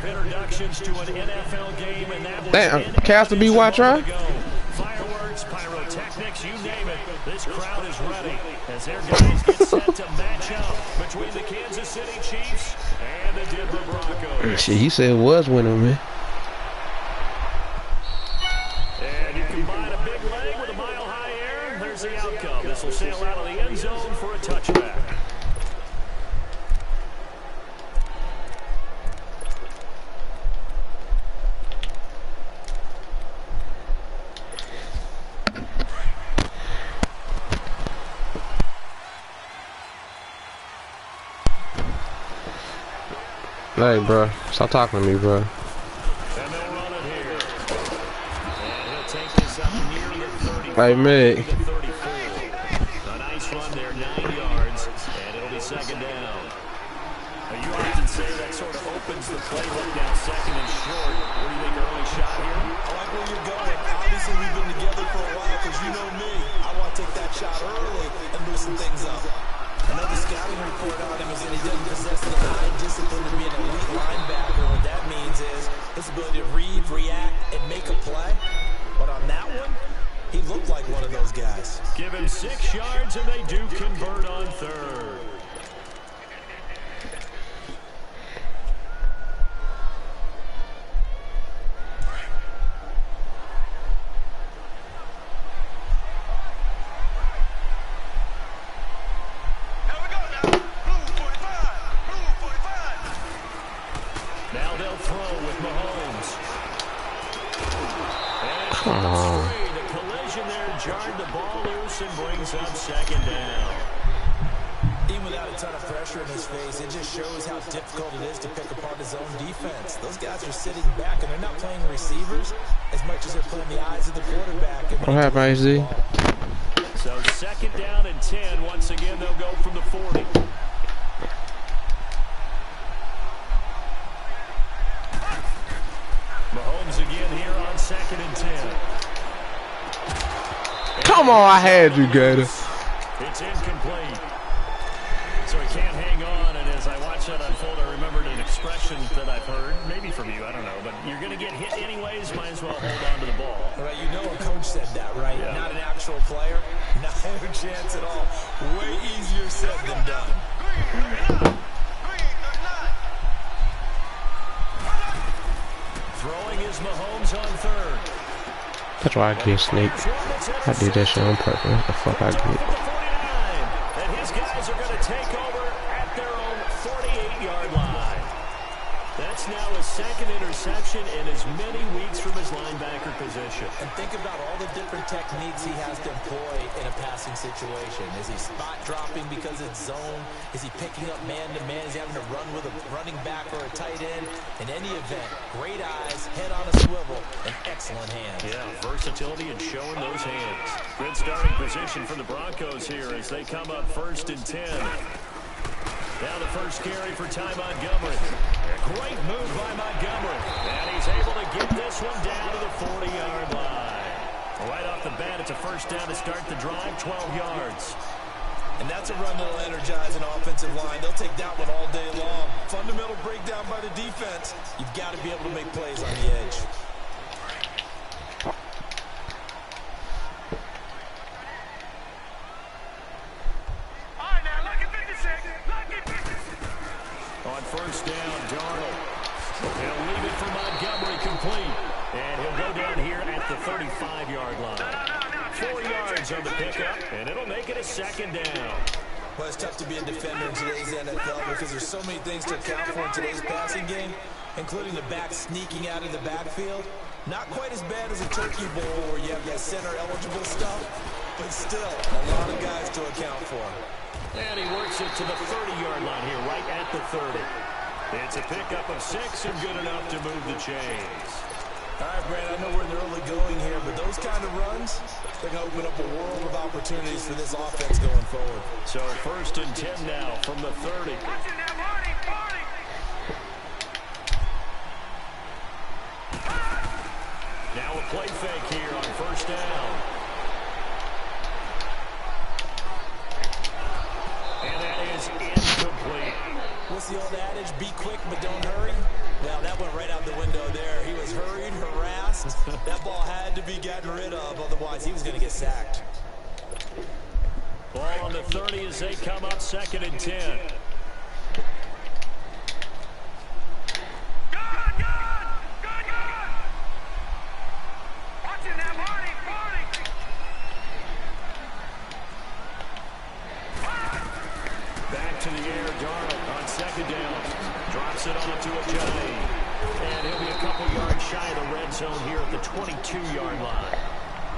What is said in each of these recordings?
introductions to an NFL game, and that was damn, Castle B. White try? Fireworks, pyrotechnics, you name it. This crowd is ready as their guys get set to match up between the Kansas City Chiefs and the Denver Broncos. Shit, he said it was winning, man. And you combine a big leg with a mile-high air, there's the outcome. This will sail out of the end zone for a touchback. Hey, bro, stop talking to me, bro. And they'll run it here. And he'll take this up near the 35. Hey, Mick. A nice run there, 9 yards, and it'll be second down. Now, you often say that sort of opens the playbook now, second and short. What do you think, early shot here? I like where you're going. Obviously, we've been together for a while, because you know me. I want to take that shot early and loosen things up. Another scouting report on him is that he doesn't possess the high discipline to be an elite linebacker. What that means is his ability to read, react, and make a play. But on that one, he looked like one of those guys. Give him 6 yards, and they do convert on third. Now they'll throw with Mahomes. Come on. The collision there jarred the ball loose and brings up second down. Even without a ton of pressure in his face, it just shows how difficult it is to pick apart his own defense. Those guys are sitting back, and they're not playing receivers as much as they're playing the eyes of the quarterback. What happened, AZ? So second down and 10. Once again, they'll go from the 40. Mahomes again here on second and 10. Come on, I had you, Gator. It's incomplete. So he can't hang on, and as I watch that unfold, I remembered an expression that I've heard, maybe from you, I don't know, but you're going to get hit anyways, might as well hold on to the ball. Right, you know a coach said that, right? Yeah. Not an actual player. Not a chance at all. Way easier said than done. Throwing is Mahomes on third. That's why I get snaked. I did that shit on purpose. What the fuck I get? And his guys are going to take over at their own 48-yard line. That's now his second interception in as many weeks from his linebacker position. And think about all the different techniques he has to employ in a passing situation. Is he spot dropping because it's zone? Is he picking up man-to-man? Is he having to run with a running back or a tight end? In any event, great eyes, head on a swivel, and excellent hands. Yeah, versatility and showing those hands. Good starting position for the Broncos here as they come up first and 10. Now the first carry for Ty Montgomery. A great move by Montgomery. And he's able to get this one down to the 40-yard line. Right off the bat, it's a first down to start the drive, 12 yards. And that's a run that'll energize an offensive line. They'll take that one all day long. Fundamental breakdown by the defense. You've got to be able to make plays on the edge. On first down, Darnold. He'll leave it for Montgomery complete. And he'll go down here at the 35-yard line. 4 yards on the pickup, and it'll make it a second down. Well, it's tough to be a defender in today's NFL because there's so many things to account for in today's passing game, including the back sneaking out of the backfield. Not quite as bad as a turkey bowl where you have that center-eligible stuff, but still a lot of guys to account for. And he works it to the 30-yard line here, right at the 30. It's a pickup of 6 and good enough to move the chains. All right, Brad, I know we're in the early going here, but those kind of runs, they're going to open up a world of opportunities for this offense going forward. So first and 10 now from the 30. Now a play fake here on first down. And that is incomplete. What's the old adage? Be quick, but don't hurry. Well, that went right out the window there. He was hurried, harassed. That ball had to be gotten rid of, otherwise he was going to get sacked. Ball on the 30 as they come up 2nd and 10. Back to the air, Darnold on 2nd down. Drops it on to Ajayi. And he'll be a couple yards shy of the red zone here at the 22-yard line.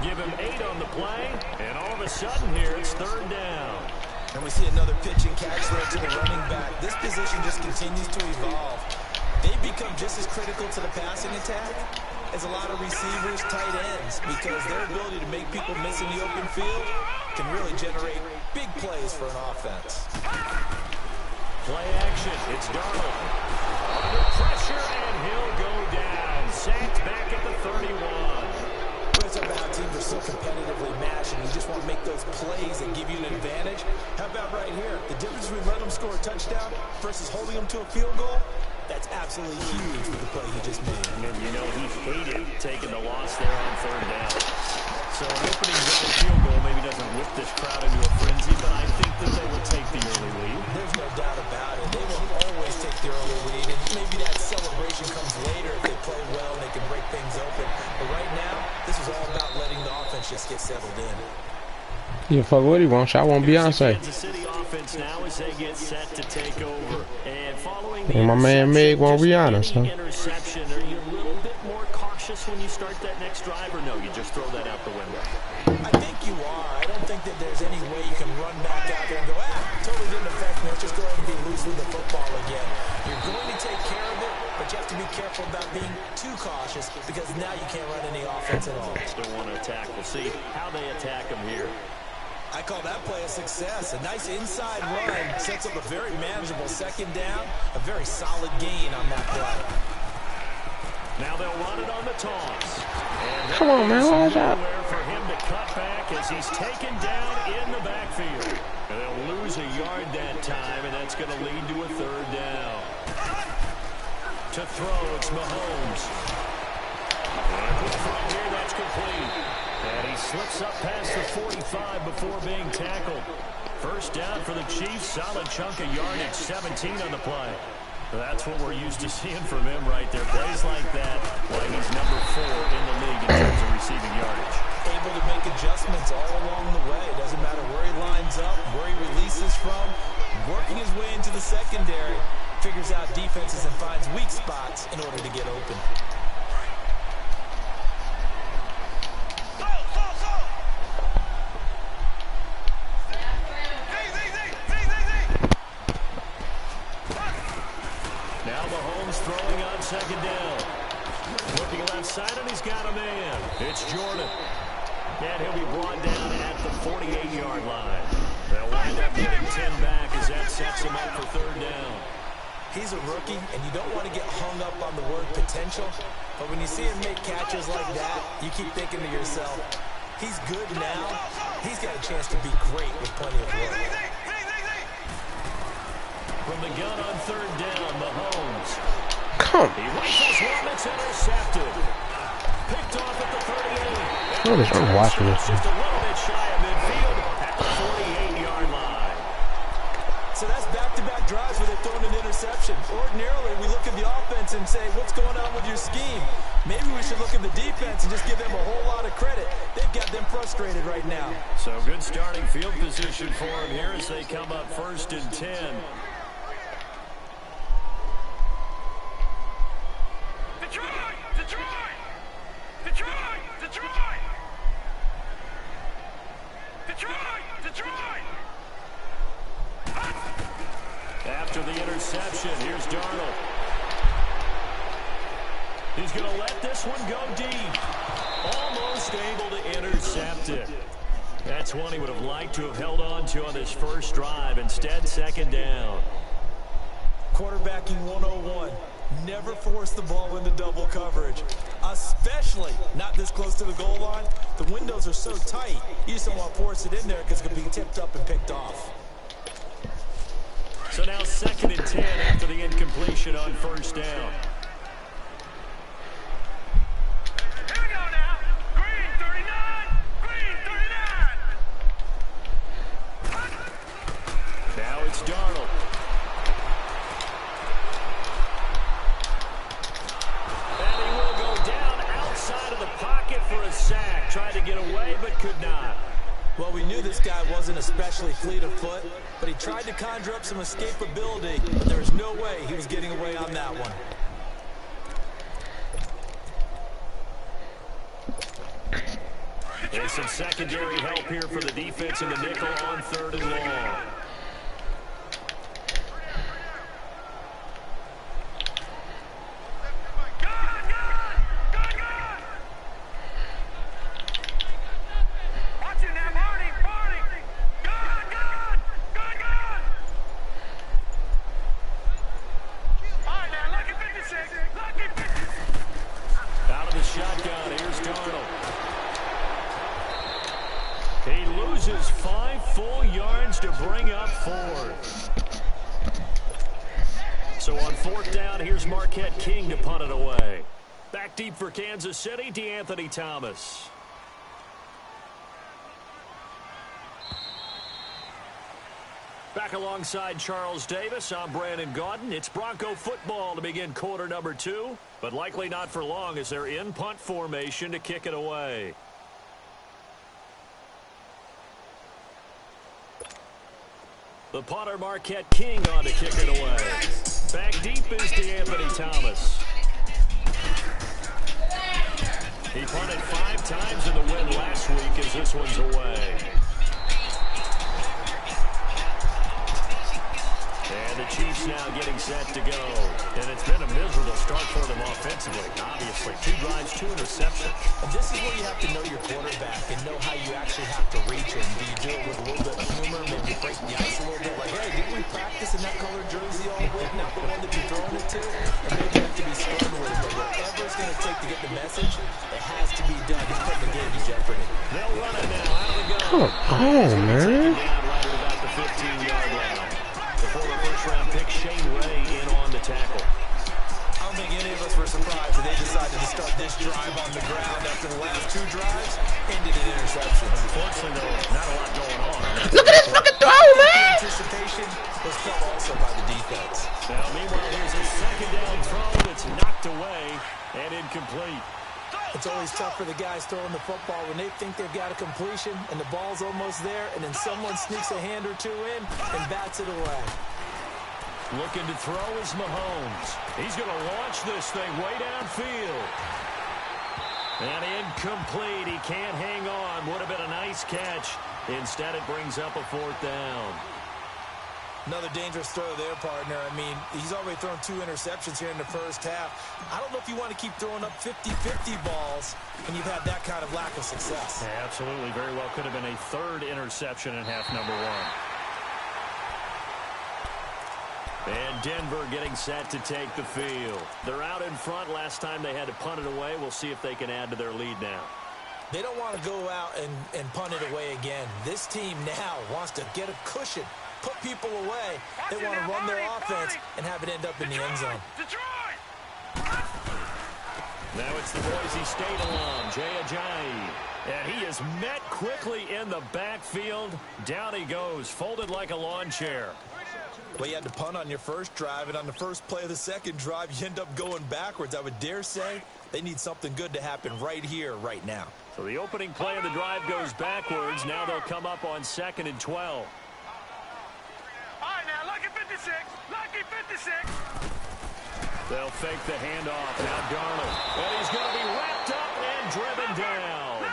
Give him 8 on the play, and all of a sudden here it's 3rd down. And we see another pitch and catch there to the running back. This position just continues to evolve. They become just as critical to the passing attack as a lot of receivers, tight ends, because their ability to make people miss in the open field can really generate big plays for an offense. Play action. It's Darnold. Under pressure, and he'll go down. Sacked back at the 31. It's about how teams are so competitively matched, and you just want to make those plays that give you an advantage. How about right here? The difference between letting them score a touchdown versus holding them to a field goal, that's absolutely huge with the play he just made. And you know, he hated taking the loss there on 3rd down. So an opening drive field goal maybe doesn't whip this crowd into a frenzy, but I think that they will take the early lead. There's no doubt about it. They will always take the early lead, and maybe that celebration comes later if they play well and they can break things open. But right now, this is all about letting the offense just get settled in. Yeah, fuck what he wants. I want Beyonce. Kansas City offense now as they get set to take over. And following the And my man Meg want Rihanna, son. interception, are you a little bit more cautious when you start that next drive, or no, you just throw that out the window? I think you are. I don't think that there's any way you can run back out there and go, totally didn't affect me. Let's just go ahead and be loose with the football again. You're going to take care of it, but you have to be careful about being too cautious because now you can't run any offense at all. Still want to attack. We'll see how they attack them here. I call that play a success. A nice inside run sets up a very manageable 2nd down. A very solid gain on that play. Now they'll run it on the toss. Come on, man. Watch out. For him to cut back as he's taken down in the backfield. And they'll lose a yard that time, and that's going to lead to a 3rd down. To throw, it's Mahomes. And from here, that's complete. And he slips up past the 45 before being tackled. 1st down for the Chiefs. Solid chunk of yardage, 17 on the play. That's what we're used to seeing from him right there. Plays like that, why he's number 4 in the league in terms of receiving yardage. Able to make adjustments all along the way. It doesn't matter where he lines up, where he releases from. Working his way into the secondary, figures out defenses and finds weak spots in order to get open. Now Mahomes throwing on 2nd down. Looking left side, and he's got a man. It's Jordan. And he'll be brought down at the 48-yard line. They'll wind up getting 10 back as that sets him up for 3rd down. He's a rookie, and you don't want to get hung up on the word potential. But when you see him make catches like that, you keep thinking to yourself, he's good now. He's got a chance to be great with plenty of work. From the gun on 3rd down, Mahomes. Come. He rifles one, it's intercepted. Picked off at the 38. I'm watching this. Just a little bit shy of midfield at the 48-yard line. So that's back-to-back drives where they've thrown an interception. Ordinarily, we look at the offense and say, what's going on with your scheme? Maybe we should look at the defense and just give them a whole lot of credit. They've got them frustrated right now. So good starting field position for them here as they come up 1st and 10. After the interception, here's Darnold. He's going to let this one go deep. Almost able to intercept it. That's one he would have liked to have held on to on this first drive. Instead, 2nd down. Quarterbacking 101. Never force the ball into double coverage, especially not this close to the goal line. The windows are so tight, you just don't want to force it in there because it could be tipped up and picked off. So now 2nd and 10 after the incompletion on 1st down. tried to get away but could not. Well, we knew this guy wasn't especially fleet of foot, but he tried to conjure up some escapability, but there was no way he was getting away on that one. There's some secondary help here for the defense in the nickel on 3rd and long. Out of the shotgun, here's Darnold. He loses 5 full yards to bring up 4. So on 4th down, here's Marquette King to punt it away. Back deep for Kansas City, DeAnthony Thomas. Back alongside Charles Davis, I'm Brandon Gaudin. It's Bronco football to begin quarter number 2, but likely not for long as they're in punt formation to kick it away. The punter Marquette King on to kick it away. Back deep is DeAnthony Thomas. He punted 5 times in the win last week as this one's away. And the Chiefs now getting set to go. And it's been a miserable start for them offensively. Obviously, 2 drives, 2 interceptions. And this is where you have to know your quarterback and know how you actually have to reach him. Do you do it with a little bit of humor, maybe break the ice a little bit? Like, hey, didn't we practice in that colored jersey all week? Not the one that you're throwing it to? And maybe you have to be stern with it. But whatever it's going to take to get the message, it has to be done. He's putting the game in jeopardy. They'll run it now. Out of the gun. Come on, man. Right at about the 15-yard line. The former first-round pick Shane Ray in on the tackle. I don't think any of us were surprised that they decided to start this drive on the ground after the last 2 drives ended in interceptions. Unfortunately, though, not a lot going on. Look at this fucking throw, man! Anticipation was felt also by the defense. Now, meanwhile, here's a 2nd down throw that's knocked away and incomplete. It's always tough for the guys throwing the football when they think they've got a completion and the ball's almost there, and then someone sneaks a hand or 2 in and bats it away. Looking to throw is Mahomes. He's going to launch this thing way downfield. And incomplete. He can't hang on. Would have been a nice catch. Instead, it brings up a 4th down. Another dangerous throw there, partner. I mean, he's already thrown 2 interceptions here in the first half. I don't know if you want to keep throwing up 50-50 balls when you've had that kind of lack of success. Yeah, absolutely. Very well could have been a 3rd interception in half number 1. And Denver getting set to take the field. They're out in front. Last time they had to punt it away. We'll see if they can add to their lead now. They don't want to go out and punt it away again. This team now wants to get a cushion, put people away. They want to run their offense and have it end up in the end zone. Now it's the Boise State alum, Jay Ajayi. And he is met quickly in the backfield. Down he goes, folded like a lawn chair. Well, you had to punt on your first drive, and on the first play of the second drive, you end up going backwards. I would dare say they need something good to happen right here, right now. So the opening play of the drive goes backwards. Now they'll come up on 2nd and 12. All right, now, lucky 56. Lucky 56. They'll fake the handoff. Now Darnold. And he's going to be wrapped up and driven down.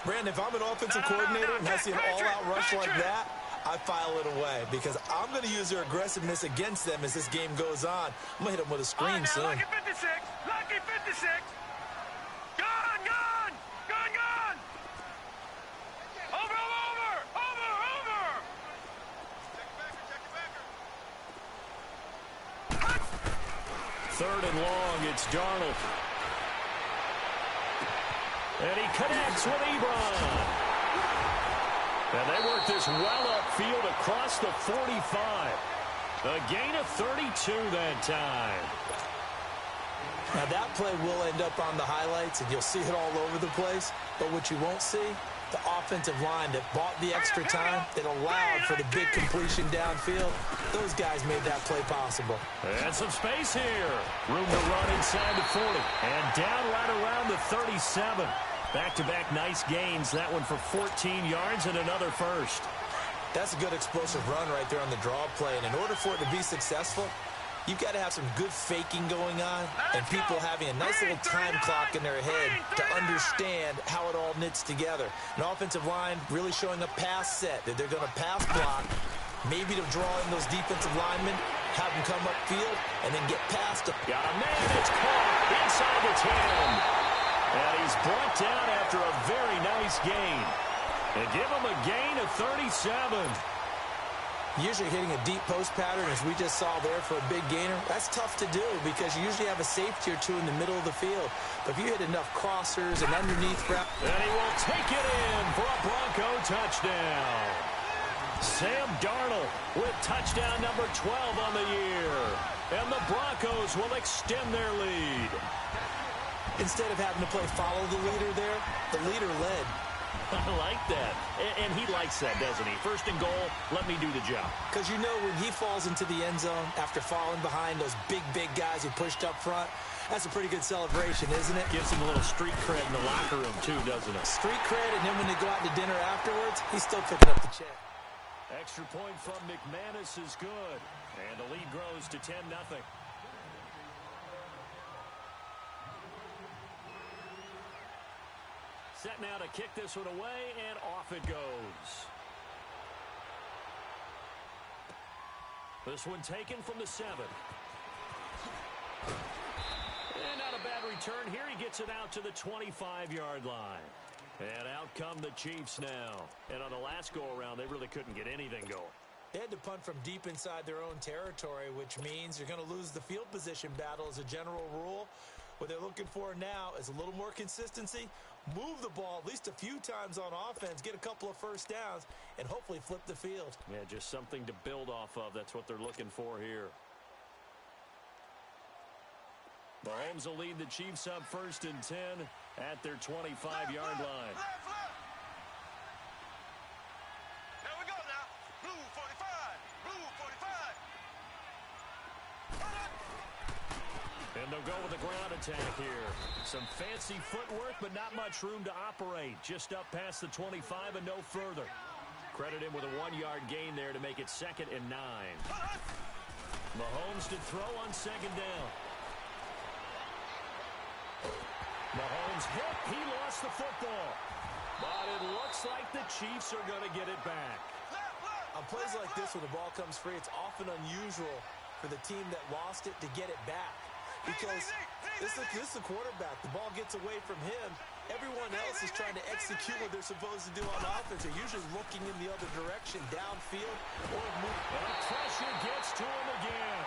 Brandon, if I'm an offensive coordinator and I see an all-out rush like that, I file it away because I'm going to use their aggressiveness against them as this game goes on. I'm going to hit them with a screen soon. Lucky 56. Lucky 56. Gone, gone. Gone, gone. Over, over, over, over. Third and long, it's Darnold. And he connects with Ebron. And they work this well upfield across the 45. A gain of 32 that time. Now that play will end up on the highlights, and you'll see it all over the place. But what you won't see, the offensive line that bought the extra time, that allowed for the big completion downfield. Those guys made that play possible. And some space here. Room to run inside the 40. And down right around the 37. Back-to-back nice gains. That one for 14 yards and another first. That's a good explosive run right there on the draw play. And in order for it to be successful, you've got to have some good faking going on and people having a nice little time clock in their head to understand how it all knits together. An offensive line really showing a pass set that they're going to pass block, maybe to draw in those defensive linemen, have them come upfield, and then get past them. Got a man, it's caught inside the 10. And he's brought down after a very nice gain. And give him a gain of 37. Usually hitting a deep post pattern, as we just saw there for a big gainer, that's tough to do because you usually have a safety or two in the middle of the field. But if you hit enough crossers and underneath route... And he will take it in for a Bronco touchdown. Sam Darnold with touchdown number 12 on the year. And the Broncos will extend their lead. Instead of having to play follow the leader there, the leader led. I like that. And he likes that, doesn't he? First and goal, let me do the job. Because you know when he falls into the end zone after falling behind those big guys who pushed up front, that's a pretty good celebration, isn't it? Gives him a little street cred in the locker room, too, doesn't it? Street cred, and then when they go out to dinner afterwards, he's still picking up the check. Extra point from McManus is good. And the lead grows to 10-0. Set now to kick this one away, and off it goes. This one taken from the 7. And not a bad return here. He gets it out to the 25-yard line. And out come the Chiefs now. And on the last go-around, they really couldn't get anything going. They had to punt from deep inside their own territory, which means you're going to lose the field position battle as a general rule. What they're looking for now is a little more consistency, move the ball at least a few times on offense, get a couple of first downs, and hopefully flip the field. Yeah, just something to build off of. That's what they're looking for here. Mahomes will lead the Chiefs up 1st and 10 at their 25-yard line. Here we go now. Blue 45. Blue 45. And they'll go with a ground attack here. Some fancy footwork, but not much room to operate. Just up past the 25 and no further. Credit him with a 1-yard gain there to make it 2nd and 9. Mahomes to throw on 2nd down. Mahomes hit. He lost the football. But it looks like the Chiefs are going to get it back. On plays like this where the ball comes free, it's often unusual for the team that lost it to get it back. Because this is the quarterback. The ball gets away from him. Everyone else is trying to execute what they're supposed to do on offense. They're usually looking in the other direction, downfield, or move. And pressure gets to him again.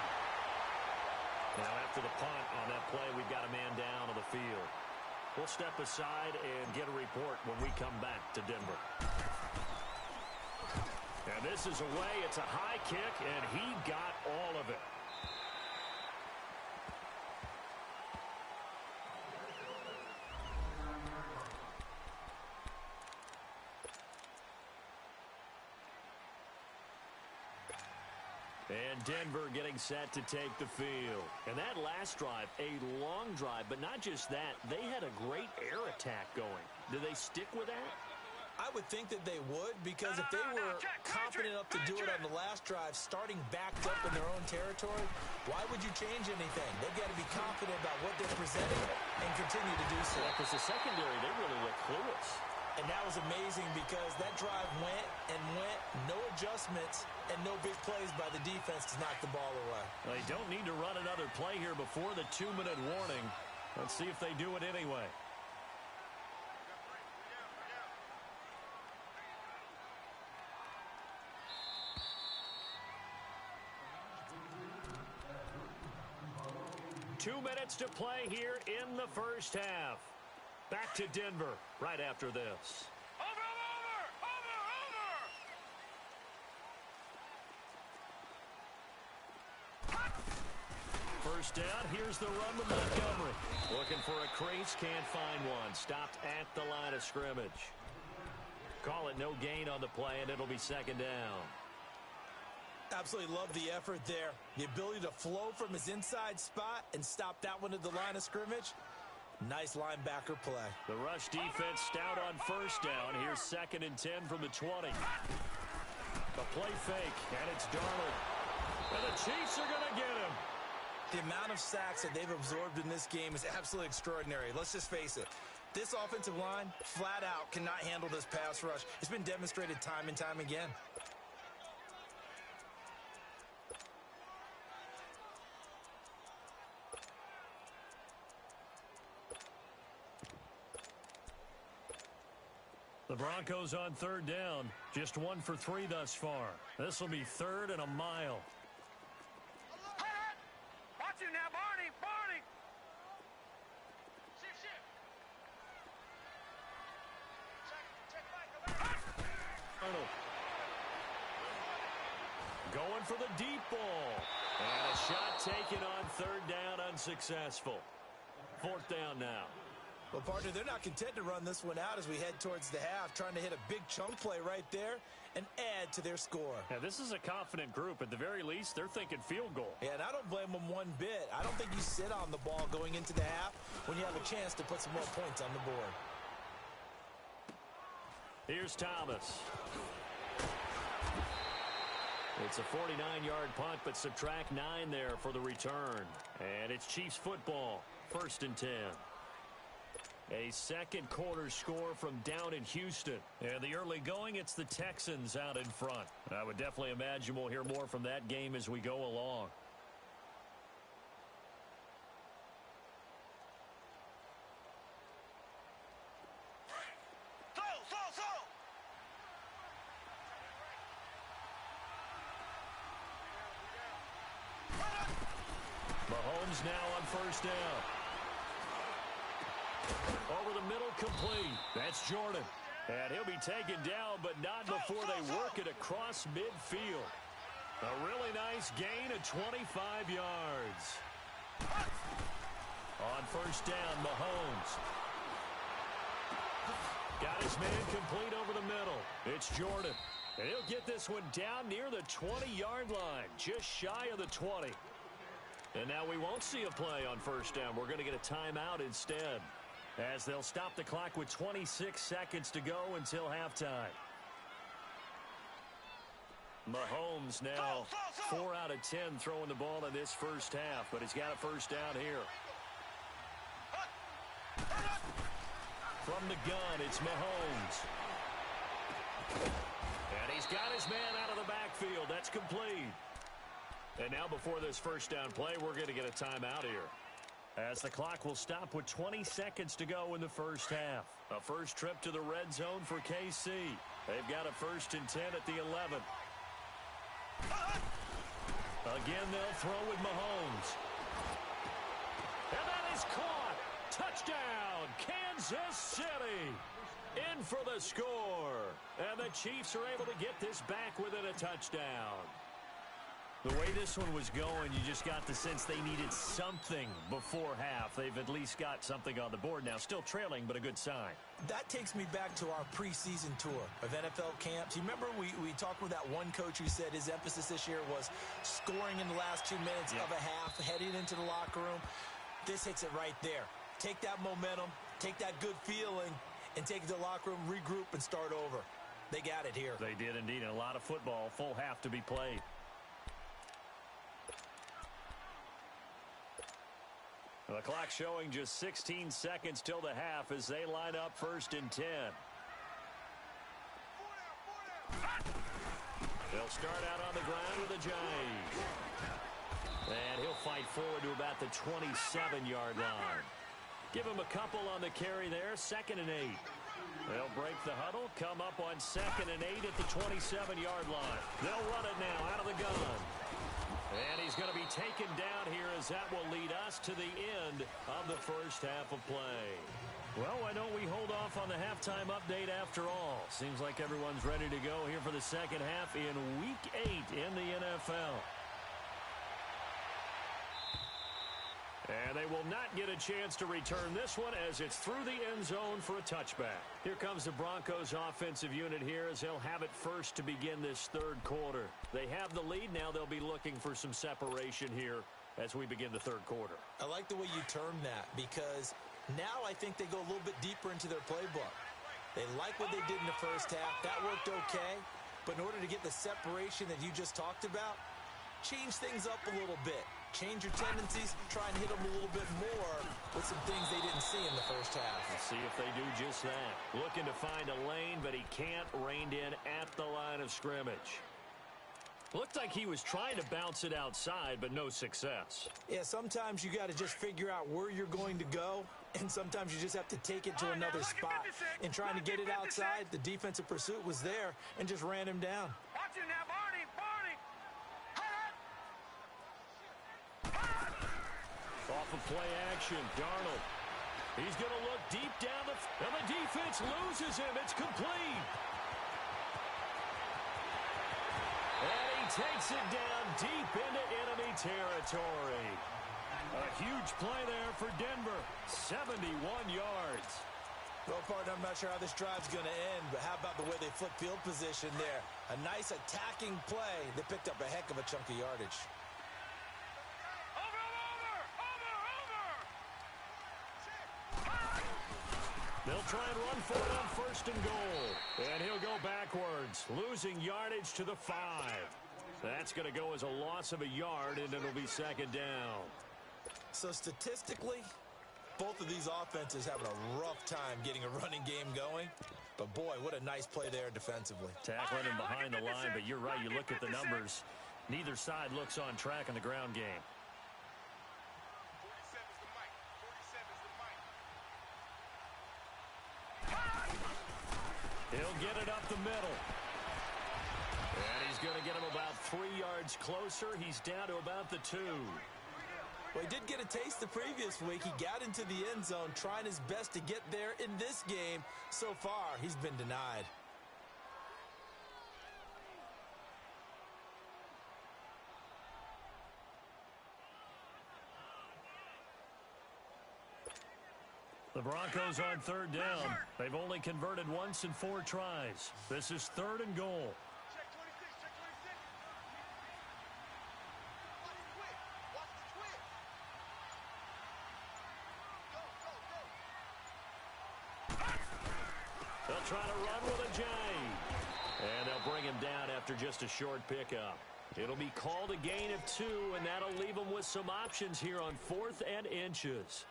Now after the punt on that play, we've got a man down on the field. We'll step aside and get a report when we come back to Denver. And this is away. It's a high kick, and he got all of it. And Denver getting set to take the field. And that last drive, a long drive, but not just that. They had a great air attack going. Do they stick with that? I would think that they would, because if they were confident enough to do it on the last drive, starting backed up in their own territory, why would you change anything? They've got to be confident about what they're presenting and continue to do so. Because the secondary, they really look clueless. And that was amazing because that drive went and went, no adjustments, and no big plays by the defense to knock the ball away. Well, they don't need to run another play here before the 2-minute warning. Let's see if they do it anyway. Two minutes to play here in the first half. Back to Denver right after this. First down, here's the run with Montgomery. Looking for a crease, can't find one. Stopped at the line of scrimmage. Call it no gain on the play, and it'll be 2nd down. Absolutely love the effort there. The ability to flow from his inside spot and stop that one at the line of scrimmage. Nice linebacker play. The rush defense stout on first down. Here's 2nd and 10 from the 20. The play fake, and it's Darnold. And the Chiefs are going to get him. The amount of sacks that they've absorbed in this game is absolutely extraordinary. Let's just face it. This offensive line, flat out, cannot handle this pass rush. It's been demonstrated time and time again. The Broncos on 3rd down. Just 1 for 3 thus far. This will be 3rd and a mile. Watch you now, Barney! Barney! Shift. Check back. Arnold. Going for the deep ball. And a shot taken on 3rd down, unsuccessful. 4th down now. Well, partner, they're not content to run this one out as we head towards the half, trying to hit a big chunk play right there and add to their score. Yeah, this is a confident group. At the very least, they're thinking field goal. Yeah, and I don't blame them one bit. I don't think you sit on the ball going into the half when you have a chance to put some more points on the board. Here's Thomas. It's a 49-yard punt, but subtract 9 there for the return. And it's Chiefs football, 1st and 10. A second quarter score from down in Houston. And the early going, it's the Texans out in front. I would definitely imagine we'll hear more from that game as we go along. Mahomes now on 1st down. Over the middle, complete. That's Jordan. And he'll be taken down, but not before they work it across midfield. A really nice gain of 25 yards. On 1st down, Mahomes. Got his man complete over the middle. It's Jordan. And he'll get this one down near the 20-yard line, just shy of the 20. And now we won't see a play on 1st down. We're going to get a timeout instead, as they'll stop the clock with 26 seconds to go until halftime. Mahomes now 4 out of 10 throwing the ball in this first half, but he's got a 1st down here. From the gun, it's Mahomes. And he's got his man out of the backfield. That's complete. And now before this 1st down play, we're going to get a timeout here, as the clock will stop with 20 seconds to go in the first half. A first trip to the red zone for KC. They've got a 1st and 10 at the 11. Again, they'll throw with Mahomes. And that is caught. Touchdown, Kansas City. In for the score. And the Chiefs are able to get this back within a touchdown. The way this one was going, you just got the sense they needed something before half. They've at least got something on the board now. Still trailing, but a good sign. That takes me back to our preseason tour of NFL camps. You remember we talked with that one coach who said his emphasis this year was scoring in the last 2 minutes of a half, heading into the locker room. This hits it right there. Take that momentum, take that good feeling, and take it to the locker room, regroup, and start over. They got it here. They did indeed. And a lot of football, full half to be played. The clock showing just 16 seconds till the half as they line up 1st and 10. They'll start out on the ground with a jive. And he'll fight forward to about the 27-yard line. Give him a couple on the carry there, 2nd and 8. They'll break the huddle, come up on 2nd and 8 at the 27-yard line. They'll run it now out of the gun. And he's going to be taken down here, as that will lead us to the end of the first half of play. Well, why don't we hold off on the halftime update after all? Seems like everyone's ready to go here for the second half in Week 8 in the NFL. And they will not get a chance to return this one, as it's through the end zone for a touchback. Here comes the Broncos offensive unit here, as they'll have it first to begin this 3rd quarter. They have the lead. Now they'll be looking for some separation here as we begin the 3rd quarter. I like the way you term that, because Now I think they go a little bit deeper into their playbook. They like what they did in the first half. That worked okay. But in order to get the separation that you just talked about, change things up a little bit. Change your tendencies, try and hit them a little bit more with some things they didn't see in the first half. Let's see if they do just that. Looking to find a lane, but he can't. Reined in at the line of scrimmage. Looked like he was trying to bounce it outside, but no success. Yeah, sometimes you got to just figure out where you're going to go, and sometimes you just have to take it to another spot. In trying to get it outside, the defensive pursuit was there and just ran him down. Watch it now, Barney. Barney. Off of play action, Darnold. He's going to look deep down and the defense loses him. It's complete. And he takes it down deep into enemy territory. A huge play there for Denver. 71 yards. Well, partner, I'm not sure how this drive's going to end, but how about the way they flip field position there? A nice attacking play. They picked up a heck of a chunk of yardage. They'll try and run for it on first and goal. And he'll go backwards, losing yardage to the 5. That's going to go as a loss of a yard, and it'll be second down. So statistically, both of these offenses having a rough time getting a running game going. But, boy, what a nice play there defensively. Tackling him behind the line, but you're right. You look at the numbers. Neither side looks on track in the ground game. He'll get it up the middle. And he's going to get him about 3 yards closer. He's down to about the 2. Well, he did get a taste the previous week. He got into the end zone, trying his best to get there in this game. So far, he's been denied. The Broncos on third down. They've only converted once in 4 tries. This is third and goal. Check 26, check 26. Watch the twitch. Watch the twitch. Go. They'll try to run with a J. And they'll bring him down after just a short pickup. It'll be called a gain of 2, and that'll leave them with some options here on 4th and inches.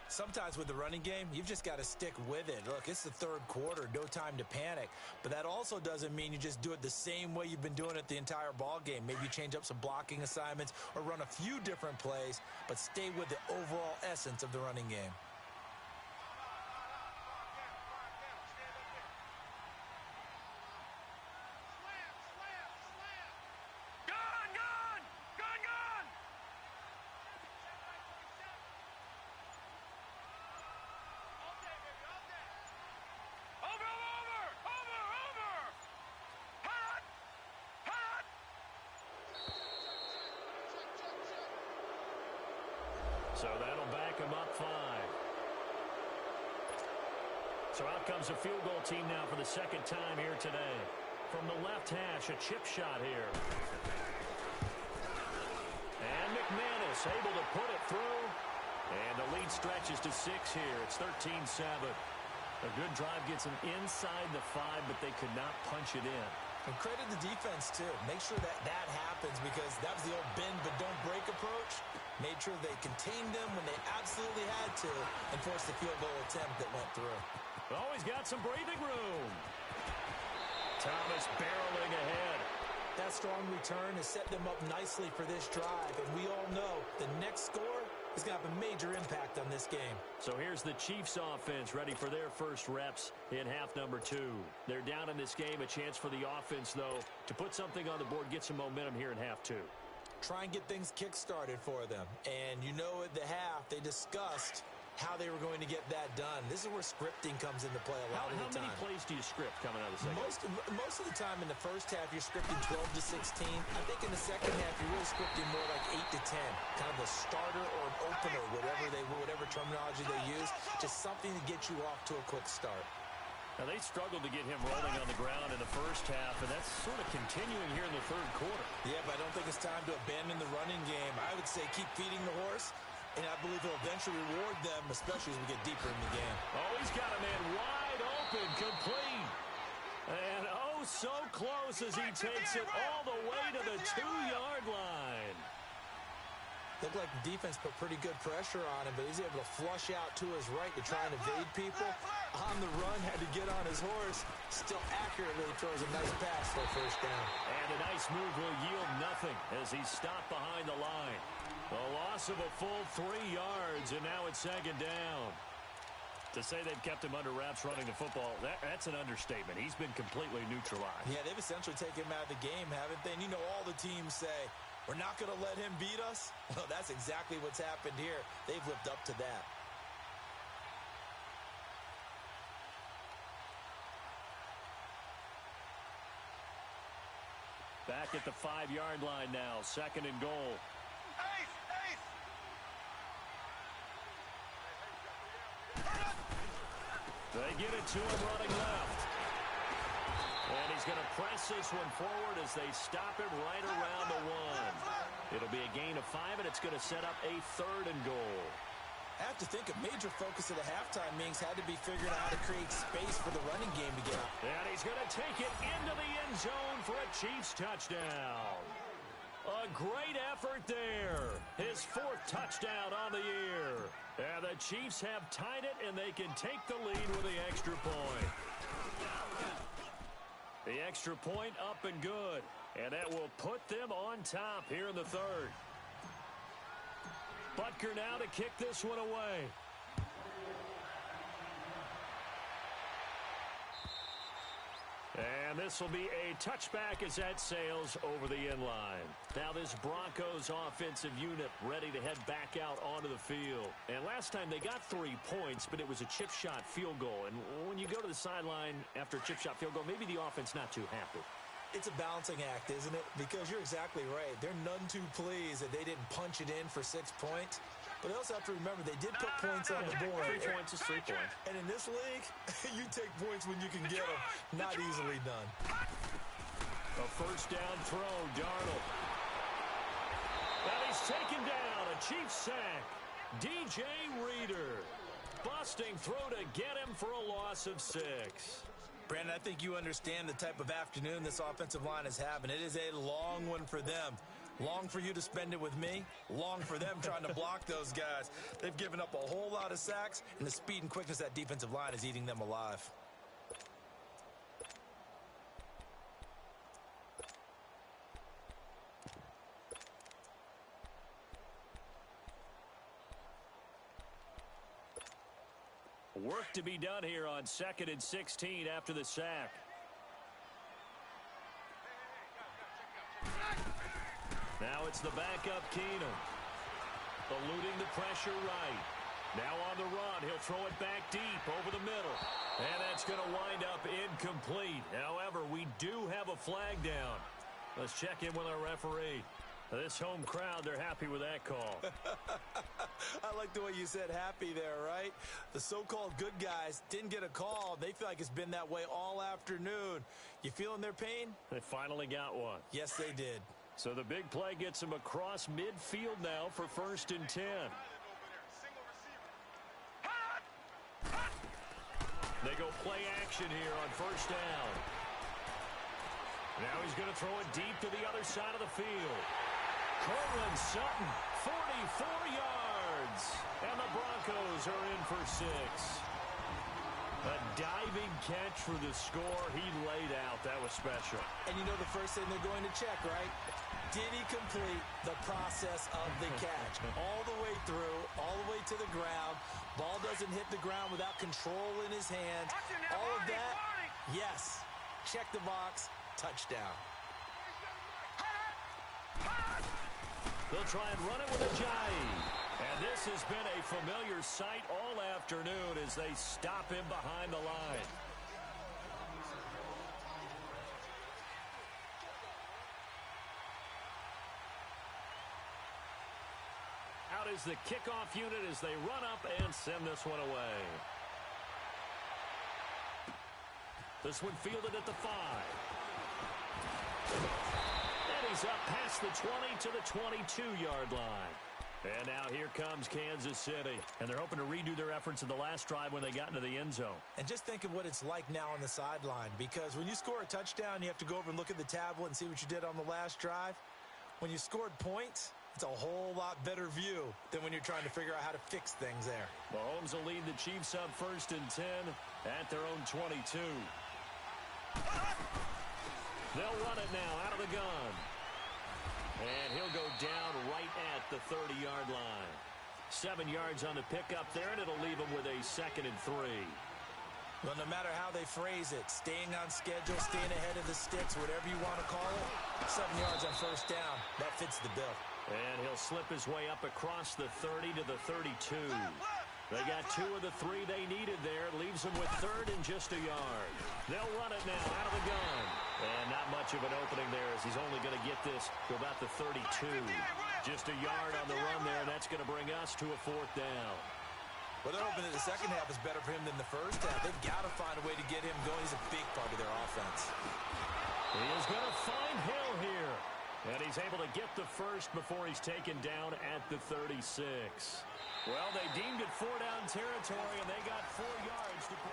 Sometimes with the running game, you've just got to stick with it. Look, it's the third quarter, no time to panic. But that also doesn't mean you just do it the same way you've been doing it the entire ball game. Maybe you change up some blocking assignments or run a few different plays, but stay with the overall essence of the running game. So that'll back him up 5. So out comes a field goal team now for the second time here today. From the left hash, a chip shot here. And McManus able to put it through. And the lead stretches to 6 here. It's 13-7. A good drive gets them inside the 5, but they could not punch it in. And credit the defense, too. Make sure that that happens because that was the old bend but don't break approach. Made sure they contained them when they absolutely had to and forced the field goal attempt that went through. Always got some breathing room. Thomas barreling ahead. That strong return has set them up nicely for this drive, and we all know the next score is going to have a major impact on this game. So here's the Chiefs offense ready for their first reps in half number 2. They're down in this game. A chance for the offense, though, to put something on the board, get some momentum here in half 2. Try and get things kick-started for them. And you know at the half, they discussed how they were going to get that done. This is where scripting comes into play a lot of the time. How many plays do you script coming out of the second? Most of the time in the first half, you're scripting 12 to 16. I think in the second half, you're really scripting more like 8 to 10. Kind of a starter or an opener, whatever terminology they use. Just something to get you off to a quick start. Now, they struggled to get him rolling on the ground in the first half, and that's sort of continuing here in the third quarter. Yeah, but I don't think it's time to abandon the running game. I would say keep feeding the horse and I believe he'll eventually reward them, especially as we get deeper in the game. Oh, he's got a man wide open, complete. And oh, so close as he takes it all the way to the 2-yard line. Looked like the defense put pretty good pressure on him, but he's able to flush out to his right to try and evade people. On the run, had to get on his horse. Still accurately throws a nice pass for a first down. And a nice move will yield nothing as he's stopped behind the line. A loss of a full 3 yards, and now it's second down. To say they've kept him under wraps running the football, that's an understatement. He's been completely neutralized. Yeah, they've essentially taken him out of the game, haven't they? And you know all the teams say, we're not going to let him beat us. Well, that's exactly what's happened here. They've lived up to that. Back at the 5-yard line now, second and goal. Ace! They get it to him running left. And he's going to press this one forward as they stop him right around the 1. It'll be a gain of 5, and it's going to set up a 3rd and goal. I have to think a major focus of the halftime meetings had to be figuring out how to create space for the running game to get up. And he's going to take it into the end zone for a Chiefs touchdown. A great effort there. His 4th touchdown on the year. And the Chiefs have tied it, and they can take the lead with the extra point. The extra point up and good. And that will put them on top here in the 3rd. Butker now to kick this one away. And this will be a touchback as that sails over the end line. Now this Broncos offensive unit ready to head back out onto the field. And last time they got 3 points, but it was a chip shot field goal. And when you go to the sideline after a chip shot field goal, maybe the offense not too happy. It's a balancing act, isn't it? Because you're exactly right. They're none too pleased that they didn't punch it in for 6 points. But they also have to remember they did put points on the board. 3 points is 3 points. And in this league, you take points when you can get them. Not easily done. A first down throw, Darnold. And he's taken down. A Chiefs sack. DJ Reader. Busting through to get him for a loss of 6. Brandon, I think you understand the type of afternoon this offensive line is having. It is a long one for them. Long for you to spend it with me. Long for them trying to block those guys. They've given up a whole lot of sacks, and the speed and quickness of that defensive line is eating them alive. Work to be done here on 2nd and 16 after the sack. Now it's the backup Keenum. Eluding the pressure right. Now on the run, he'll throw it back deep over the middle. And that's going to wind up incomplete. However, we do have a flag down. Let's check in with our referee. This home crowd, they're happy with that call. I like the way you said happy there, right? The so-called good guys didn't get a call. They feel like it's been that way all afternoon. You feeling their pain? They finally got one. Yes, they did. So the big play gets them across midfield now for 1st and 10. They go play action here on 1st down. Now he's going to throw it deep to the other side of the field. Cortland Sutton, 44 yards. And the Broncos are in for 6. A diving catch for the score. He laid out. That was special. And you know the first thing they're going to check, right? Did he complete the process of the catch? All the way through, all the way to the ground. Ball doesn't hit the ground without control in his hands. All of that, yes. Check the box. Touchdown. They'll try and run it with Ajayi. And this has been a familiar sight all afternoon as they stop him behind the line. Out is the kickoff unit as they run up and send this one away. This one fielded at the 5. And he's up past the 20 to the 22-yard line. And now here comes Kansas City. And they're hoping to redo their efforts in the last drive when they got into the end zone. And just think of what it's like now on the sideline. Because when you score a touchdown, you have to go over and look at the tablet and see what you did on the last drive. When you scored points, it's a whole lot better view than when you're trying to figure out how to fix things there. Mahomes will lead the Chiefs up 1st and 10 at their own 22. They'll run it now out of the gun. And he'll go down right at the 30-yard line. 7 yards on the pickup there, and it'll leave him with a 2nd and 3. Well, no matter how they phrase it, staying on schedule, staying ahead of the sticks, whatever you want to call it, 7 yards on 1st down, that fits the bill. And he'll slip his way up across the 30 to the 32. They got 2 of the 3 they needed there. Leaves them with 3rd and just a yard. They'll run it now out of the gun. And not much of an opening there as he's only going to get this to about the 32. Just a yard on the run there, and that's going to bring us to a 4th down. Well, they're hoping that the second half is better for him than the first half. They've got to find a way to get him going. He's a big part of their offense. He is going to find Hill here. And he's able to get the first before he's taken down at the 36. Well, they deemed it 4-down territory, and they got 4 yards to play.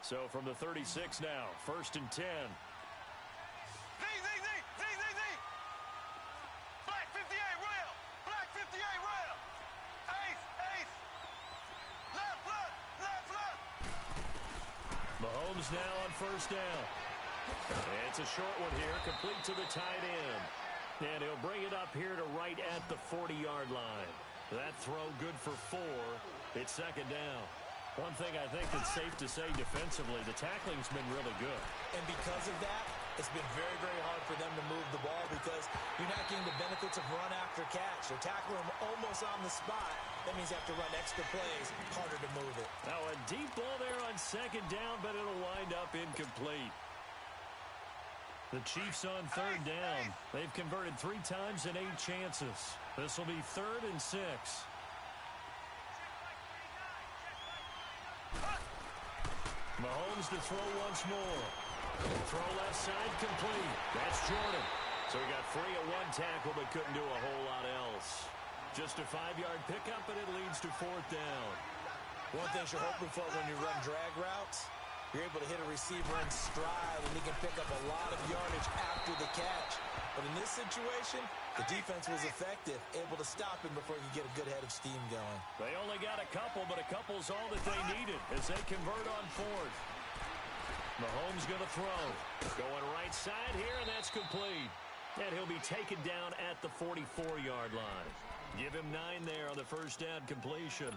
So from the 36 now, 1st and 10. Black 58 rail. Black 58 rail. Ace. Left. Mahomes now on 1st down. And it's a short one here, complete to the tight end. And he'll bring it up here to right at the 40-yard line. That throw good for 4. It's 2nd down. One thing I think that's safe to say defensively, the tackling's been really good. And because of that, it's been very, very hard for them to move the ball because you're not getting the benefits of run after catch. They're tackling them almost on the spot. That means you have to run extra plays, harder to move it. Now a deep ball there on 2nd down, but it'll wind up incomplete. The Chiefs on 3rd down. They've converted 3 times in 8 chances. This will be 3rd and 6. Mahomes to throw once more. Throw left side complete. That's Jordan. So he got free at 1 tackle but couldn't do a whole lot else. Just a 5-yard pickup, and it leads to 4th down. One thing you're hoping for when you run drag routes, you're able to hit a receiver in stride, and he can pick up a lot of yardage after the catch. But in this situation, the defense was effective, able to stop him before he could get a good head of steam going. They only got a couple, but a couple's all that they needed as they convert on 4th. Mahomes going to throw. Going right side here, and that's complete. And he'll be taken down at the 44-yard line. Give him 9 there on the 1st down completion.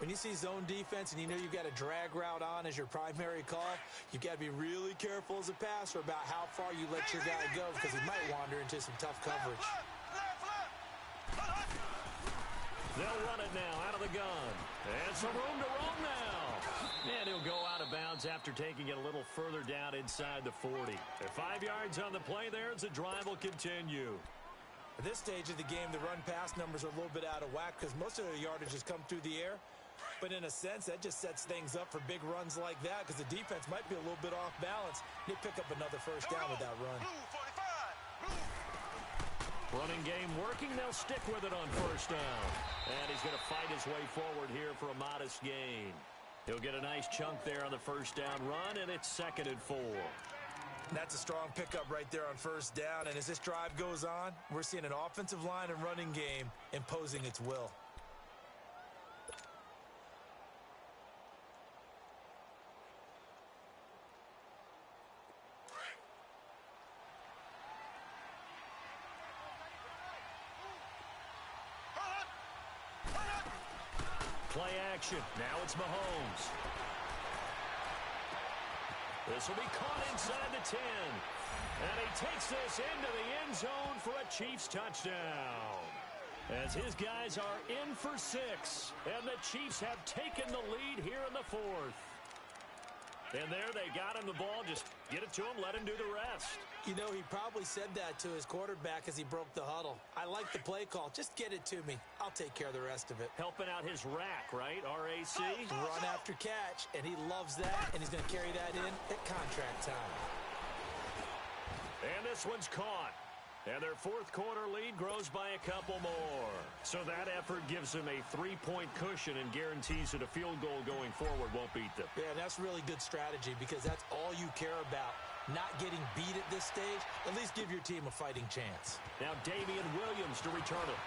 When you see zone defense and you know you've got a drag route on as your primary call, you've got to be really careful as a passer about how far you let your guy go because he might wander into some tough coverage. They'll run it now out of the gun. And some room to roam now. And he'll go out of bounds after taking it a little further down inside the 40. At 5 yards on the play there as the drive will continue. At this stage of the game, the run-pass numbers are a little bit out of whack because most of their yardage has come through the air. But in a sense, that just sets things up for big runs like that because the defense might be a little bit off balance. They pick up another 1st down with that run. Running game working. They'll stick with it on 1st down. And he's going to fight his way forward here for a modest gain. He'll get a nice chunk there on the 1st down run, and it's 2nd and 4. That's a strong pickup right there on 1st down. And as this drive goes on, we're seeing an offensive line and running game imposing its will. Play action. Now it's Mahomes. This will be caught inside the 10. And he takes this into the end zone for a Chiefs touchdown. As his guys are in for 6. And the Chiefs have taken the lead here in the 4th. And there they got him the ball. Just get it to him, let him do the rest. You know, he probably said that to his quarterback as he broke the huddle. I like the play call. Just get it to me. I'll take care of the rest of it. Helping out his rack, right? R-A-C? Run after catch, and he loves that, and he's going to carry that in at contract time. And this one's caught. And their fourth quarter lead grows by a couple more. So that effort gives them a 3-point cushion and guarantees that a field goal going forward won't beat them. Yeah, that's really good strategy because that's all you care about. Not getting beat at this stage, at least give your team a fighting chance. Now Damian Williams to return it.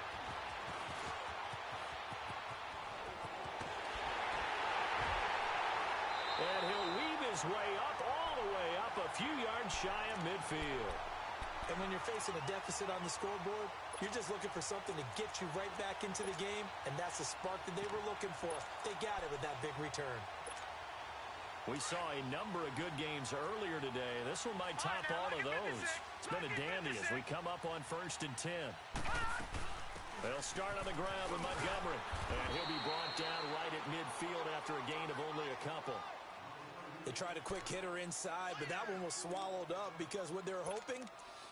And he'll weave his way up, all the way up, a few yards shy of midfield. And when you're facing a deficit on the scoreboard, you're just looking for something to get you right back into the game, and that's the spark that they were looking for. They got it with that big return. We saw a number of good games earlier today. This one might top all of those. It's been a dandy as we come up on 1st and 10. They'll start on the ground with Montgomery, and he'll be brought down right at midfield after a gain of only a couple. They tried a quick hitter inside, but that one was swallowed up because what they're hoping,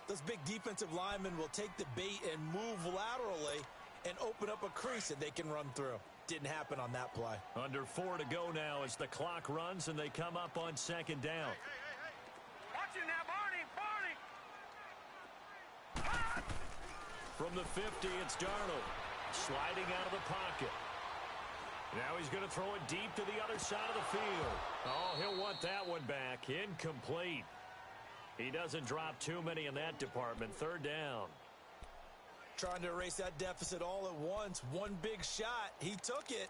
those big defensive linemen will take the bait and move laterally and open up a crease that they can run through. Didn't happen on that play. Under 4 to go now as the clock runs and they come up on 2nd down. Hey. Watch it now, Barney. From the 50, it's Darnold sliding out of the pocket. Now he's going to throw it deep to the other side of the field. Oh, he'll want that one back. Incomplete. He doesn't drop too many in that department. 3rd down. Trying to erase that deficit all at once. One big shot. He took it.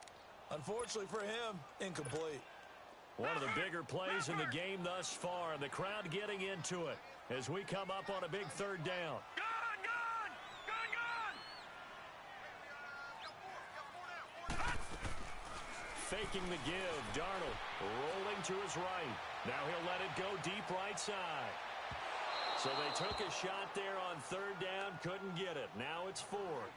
Unfortunately for him, incomplete. One of the bigger plays in the game thus far. The crowd getting into it as we come up on a big 3rd down. Gone! Faking the give. Darnold rolling to his right. Now he'll let it go deep right side. So they took a shot there on 3rd down, couldn't get it. Now it's 4th.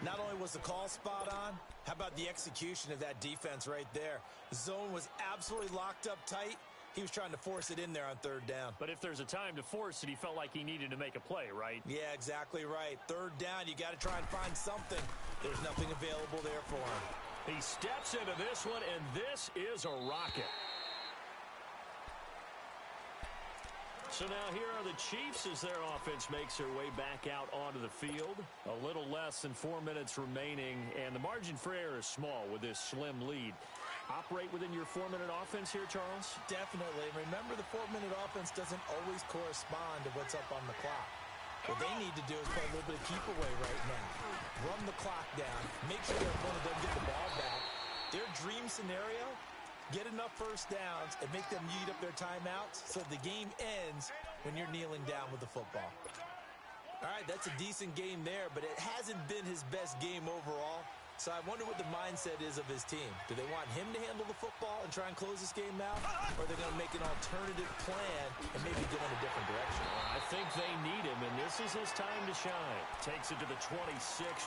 Not only was the call spot on, how about the execution of that defense right there? The zone was absolutely locked up tight. He was trying to force it in there on 3rd down. But if there's a time to force it, he felt like he needed to make a play, right? Yeah, exactly right. 3rd down, you got to try and find something. There's nothing available there for him. He steps into this one, and this is a rocket. So now here are the Chiefs as their offense makes their way back out onto the field. A little less than 4 minutes remaining, and the margin for error is small with this slim lead. Operate within your 4-minute offense here, Charles? Definitely. Remember, the 4-minute offense doesn't always correspond to what's up on the clock. What they need to do is play a little bit of keep away right now. Run the clock down. Make sure their opponent doesn't get the ball back. Their dream scenario, get enough 1st downs and make them eat up their timeouts so the game ends when you're kneeling down with the football. All right, that's a decent game there, but it hasn't been his best game overall. So I wonder what the mindset is of his team. Do they want him to handle the football and try and close this game out? Or are they going to make an alternative plan and maybe go in a different direction? I think they need him, and this is his time to shine. Takes it to the 26,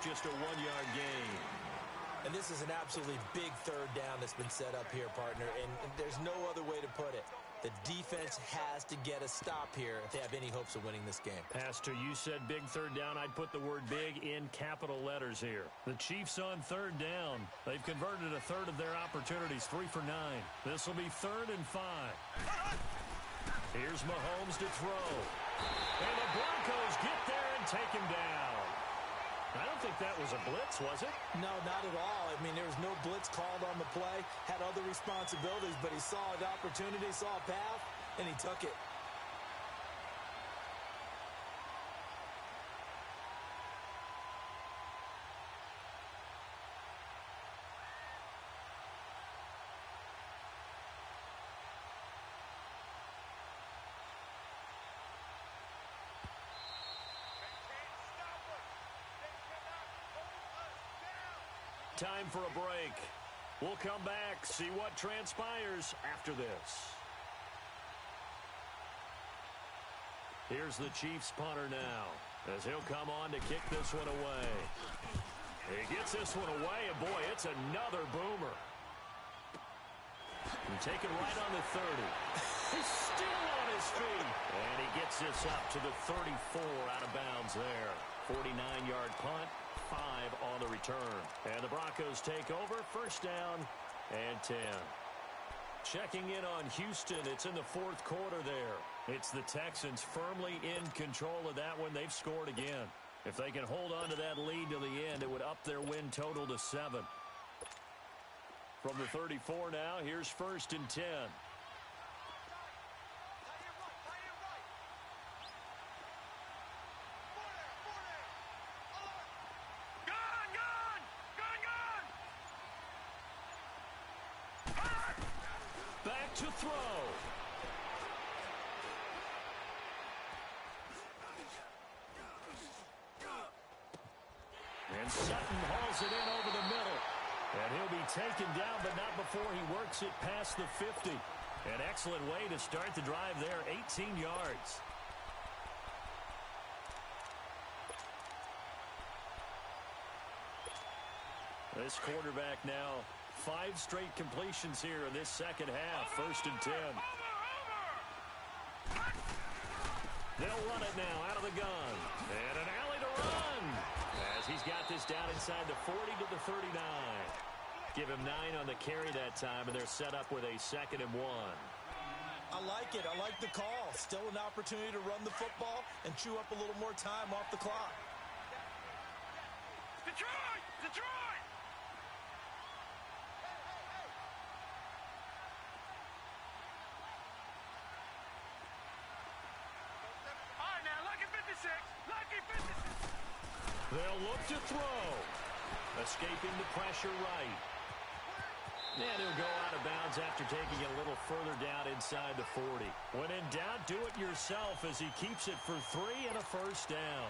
just a 1-yard gain. And this is an absolutely big 3rd down that's been set up here, partner, and there's no other way to put it. The defense has to get a stop here if they have any hopes of winning this game. Pastor, you said big 3rd down. I'd put the word big in capital letters here. The Chiefs on 3rd down. They've converted a third of their opportunities, 3 for 9. This will be 3rd and 5. Here's Mahomes to throw. And the Broncos get there and take him down. I don't think that was a blitz, was it? No, not at all. I mean, there was no blitz called on the play. Had other responsibilities, but he saw an opportunity, saw a path, and he took it. Time for a break. We'll come back, see what transpires after this. Here's the Chiefs punter now, as he'll come on to kick this one away. He gets this one away, and boy, it's another boomer. And take it right on the 30. He's still on his feet. And he gets this up to the 34 out of bounds there. 49-yard punt, 5 on the return. And the Broncos take over, first down and 10. Checking in on Houston, it's in the fourth quarter there. It's the Texans firmly in control of that one. They've scored again. If they can hold on to that lead to the end, it would up their win total to 7. From the 34 now, here's first and 10. Back to throw. And Sutton hauls it in over the middle. And he'll be taken down, but not before he works it past the 50. An excellent way to start the drive there, 18 yards. This quarterback now, 5 straight completions here in this second half, first and 10. They'll run it now out of the gun. And an alley to run. As he's got this down inside the 40 to the 39. Give him 9 on the carry that time, and they're set up with a 2nd and 1. I like it. I like the call. Still an opportunity to run the football and chew up a little more time off the clock. Detroit! Detroit! All right, now, lucky 56. Lucky 56. They'll look to throw. Escaping the pressure right. And he'll go out of bounds after taking it a little further down inside the 40. When in doubt, do it yourself as he keeps it for 3 and a first down.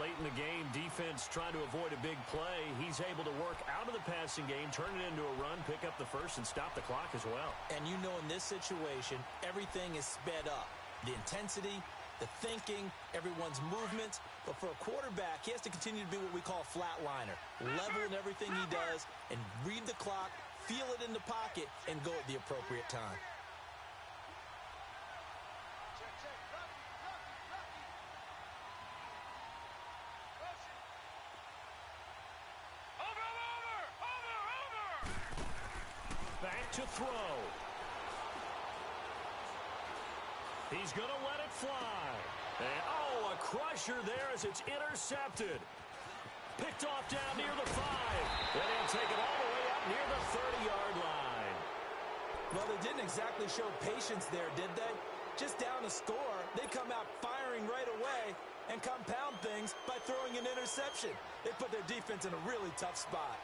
Late in the game, defense trying to avoid a big play. He's able to work out of the passing game, turn it into a run, pick up the first, and stop the clock as well. And you know in this situation, everything is sped up. The intensity, the thinking, everyone's movements. But for a quarterback, he has to continue to be what we call a flatliner. Level in everything he does and read the clock, feel it in the pocket, and go at the appropriate time. Back to throw. He's going to let it fly. And, oh, a crusher there as it's intercepted. Picked off down near the 5. And he'll take it all the way up near the 30-yard line. Well, they didn't exactly show patience there, did they? Just down a score, they come out firing right away and compound things by throwing an interception. They put their defense in a really tough spot.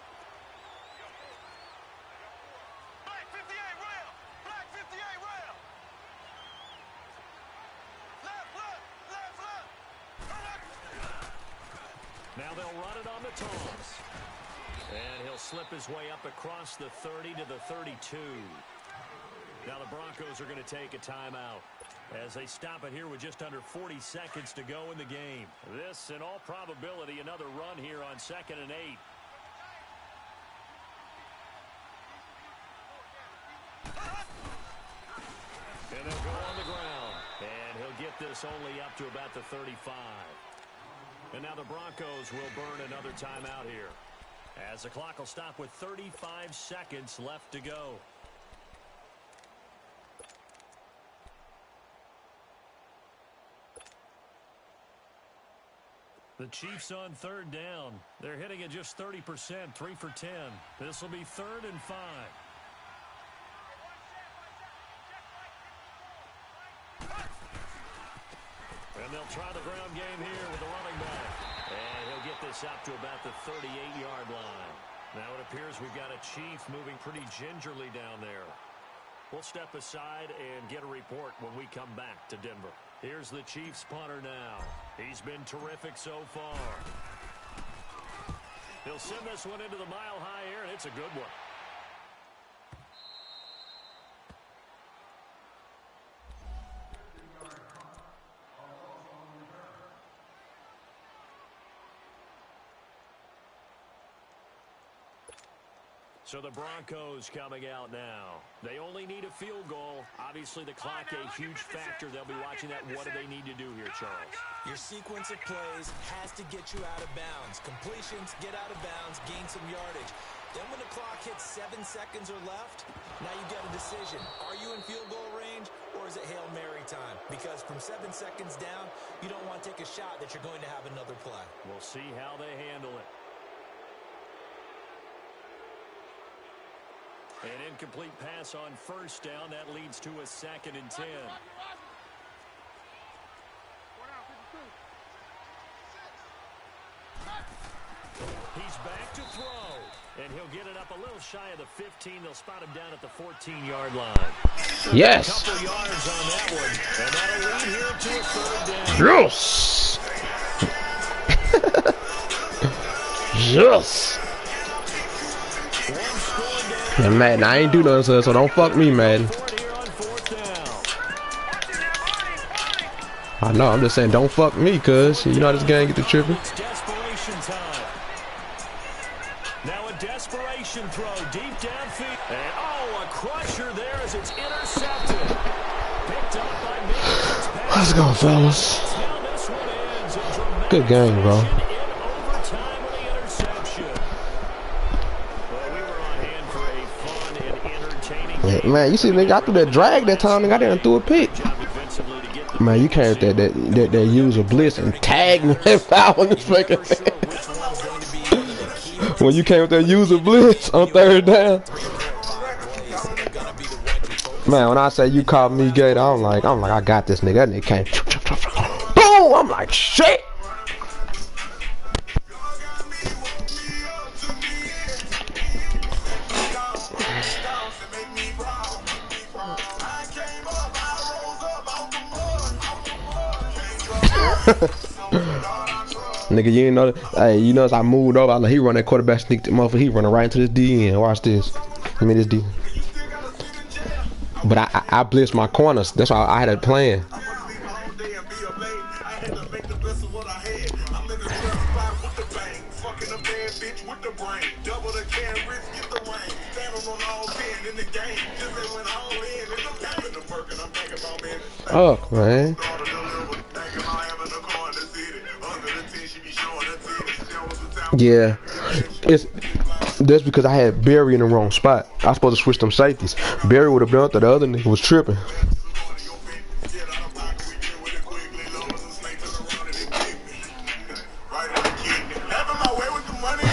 Black 58 rail! Black 58 rail! Left, left, left, left! Now they'll run it on the toss. And he'll slip his way up across the 30 to the 32. Now the Broncos are going to take a timeout as they stop it here with just under 40 seconds to go in the game. This, in all probability, another run here on 2nd and 8. And they'll go on the ground. And he'll get this only up to about the 35. And now the Broncos will burn another timeout here, as the clock will stop with 35 seconds left to go. The Chiefs on 3rd down. They're hitting at just 30%, 3 for 10. This will be 3rd and 5. And they'll try the ground game here with the running back. And he'll get this out to about the 38-yard line. Now it appears we've got a Chief moving pretty gingerly down there. We'll step aside and get a report when we come back to Denver. Here's the Chiefs punter now. He's been terrific so far. He'll send this one into the mile-high air, and it's a good one. So the Broncos coming out now. They only need a field goal. Obviously, the clock a huge factor. They'll be watching that. What do they need to do here, Charles? Your sequence of plays has to get you out of bounds. Completions, get out of bounds, gain some yardage. Then when the clock hits 7 seconds or left, now you get a decision. Are you in field goal range or is it Hail Mary time? Because from 7 seconds down, you don't want to take a shot that you're going to have another play. We'll see how they handle it. An incomplete pass on first down. That leads to a 2nd and 10. He's back to throw, and he'll get it up a little shy of the 15. They'll spot him down at the 14-yard line. Yes. A couple yards on that one, and that'll lead here to a 3rd down. Yes. Yes. Yeah, Madden, I ain't do nothing, so don't fuck me, Madden. I know, I'm just saying, don't fuck me, cuz you know how this game get to tripping. Desperation time. Now a desperation throw deep downfield. And oh, a crusher there as it's intercepted. Picked up by Mitchell. Let's go, fellas. Good game, bro. Man, you see, nigga, I threw that drag that time, nigga. I didn't threw a pick. Man, you can't that user blitz and tag me that foul on this fucking thing. When you came with that user blitz on 3rd down. Man, when I say you called me gay, I'm like, I got this nigga. That nigga came. Boom! I'm like, shit. Nigga, you ain't know that. Hey, you know as I moved over, I like, he run that quarterback sneak, that motherfucker. He running right into this DN. Watch this. I mean this D. But I blitzed my corners. That's why I had a plan. Oh man. Yeah, that's because I had Barry in the wrong spot. I was supposed to switch them safeties. Barry would have done that. The other nigga was tripping.